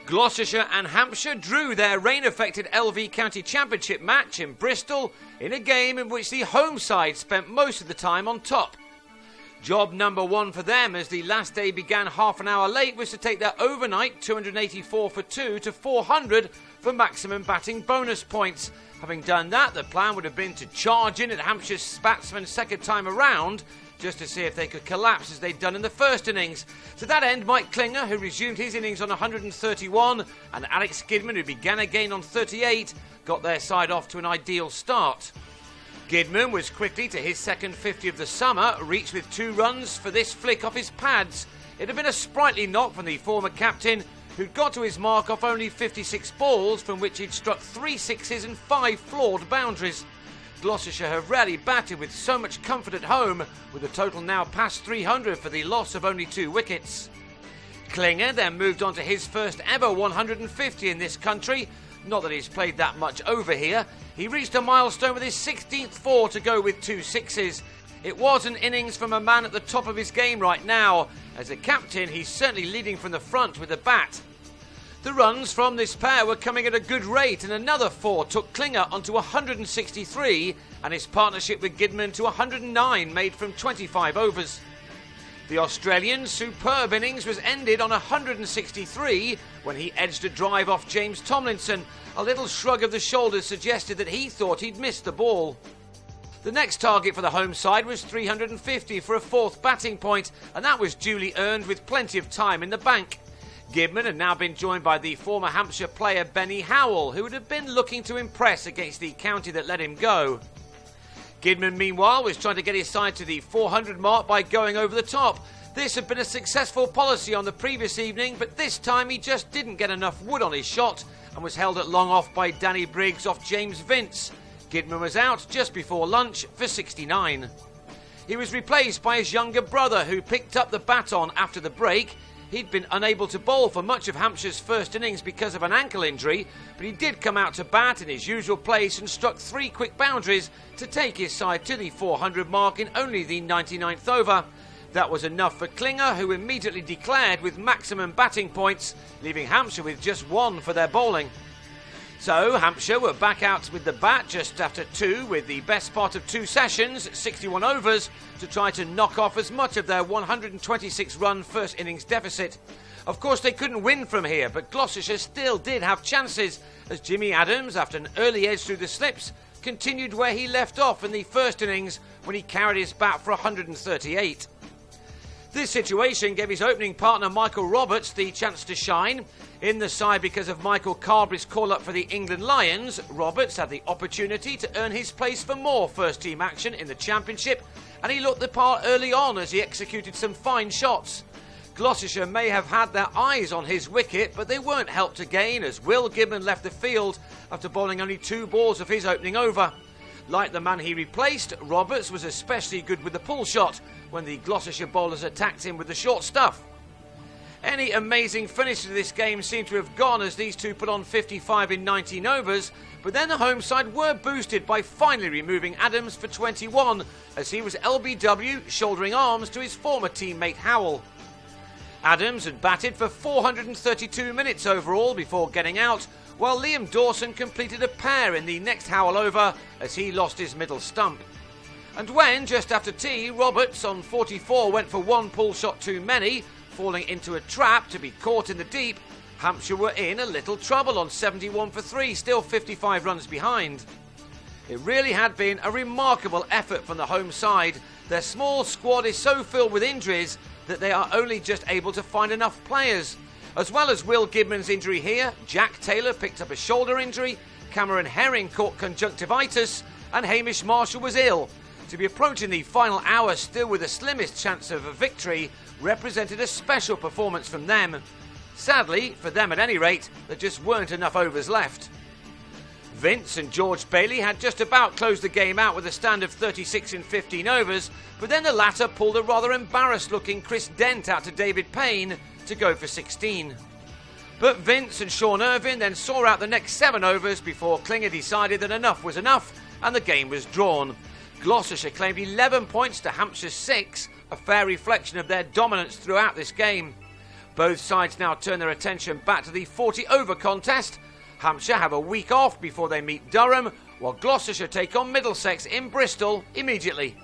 Gloucestershire and Hampshire drew their rain-affected LV County Championship match in Bristol in a game in which the home side spent most of the time on top. Job number one for them, as the last day began half an hour late, was to take their overnight 284 for 2 to 400 for maximum batting bonus points. Having done that, the plan would have been to charge in at Hampshire's batsmen second time around, just to see if they could collapse as they'd done in the first innings. To that end, Mike Klinger, who resumed his innings on 131, and Alex Gidman, who began again on 38, got their side off to an ideal start. Gidman was quickly to his second 50 of the summer, reached with 2 runs for this flick off his pads. It had been a sprightly knock from the former captain, who'd got to his mark off only 56 balls, from which he'd struck 3 sixes and 5 floored boundaries. Gloucestershire have rarely batted with so much comfort at home, with a total now past 300 for the loss of only 2 wickets. Klinger then moved on to his first ever 150 in this country. Not that he's played that much over here. He reached a milestone with his 16th 4 to go with 2 sixes. It was an innings from a man at the top of his game right now. As a captain, he's certainly leading from the front with the bat. The runs from this pair were coming at a good rate, and another 4 took Klinger onto 163 and his partnership with Gidman to 109, made from 25 overs. The Australian's superb innings was ended on 163 when he edged a drive off James Tomlinson. A little shrug of the shoulders suggested that he thought he'd missed the ball. The next target for the home side was 350 for a 4th batting point, and that was duly earned with plenty of time in the bank. Gidman had now been joined by the former Hampshire player Benny Howell, who would have been looking to impress against the county that let him go. Gidman, meanwhile, was trying to get his side to the 400 mark by going over the top. This had been a successful policy on the previous evening, but this time he just didn't get enough wood on his shot and was held at long off by Danny Briggs off James Vince. Gidman was out just before lunch for 69. He was replaced by his younger brother, who picked up the baton after the break. He'd been unable to bowl for much of Hampshire's first innings because of an ankle injury, but he did come out to bat in his usual place and struck 3 quick boundaries to take his side to the 400 mark in only the 99th over. That was enough for Klinger, who immediately declared with maximum batting points, leaving Hampshire with just 1 for their bowling. So Hampshire were back out with the bat just after 2, with the best part of 2 sessions, 61 overs, to try to knock off as much of their 126-run first innings deficit. Of course, they couldn't win from here, but Gloucestershire still did have chances, as Jimmy Adams, after an early edge through the slips, continued where he left off in the first innings when he carried his bat for 138. This situation gave his opening partner Michael Roberts the chance to shine. In the side because of Michael Carberry's call-up for the England Lions, Roberts had the opportunity to earn his place for more first-team action in the Championship, and he looked the part early on as he executed some fine shots. Gloucestershire may have had their eyes on his wicket, but they weren't helped again as Will Gidman left the field after bowling only 2 balls of his opening over. Like the man he replaced, Roberts was especially good with the pull shot when the Gloucestershire bowlers attacked him with the short stuff. Any amazing finish to this game seemed to have gone as these two put on 55 in 19 overs, but then the home side were boosted by finally removing Adams for 21, as he was LBW shouldering arms to his former teammate Howell. Adams had batted for 432 minutes overall before getting out, while Liam Dawson completed a pair in the next Howell over as he lost his middle stump. And when, just after tea, Roberts on 44 went for 1 pull shot too many, falling into a trap to be caught in the deep, Hampshire were in a little trouble on 71 for 3, still 55 runs behind. It really had been a remarkable effort from the home side. Their small squad is so filled with injuries that they are only just able to find enough players. As well as Will Gidman's injury here, Jack Taylor picked up a shoulder injury, Cameron Herring caught conjunctivitis, and Hamish Marshall was ill. To be approaching the final hour still with the slimmest chance of a victory represented a special performance from them. Sadly, for them at any rate, there just weren't enough overs left. Vince and George Bailey had just about closed the game out with a stand of 36 in 15 overs, but then the latter pulled a rather embarrassed-looking Chris Dent out to David Payne to go for 16. But Vince and Sean Irvine then saw out the next 7 overs before Klinger decided that enough was enough and the game was drawn. Gloucestershire claimed 11 points to Hampshire's 6, a fair reflection of their dominance throughout this game. Both sides now turn their attention back to the 40 over contest. Hampshire have a week off before they meet Durham, while Gloucestershire take on Middlesex in Bristol immediately.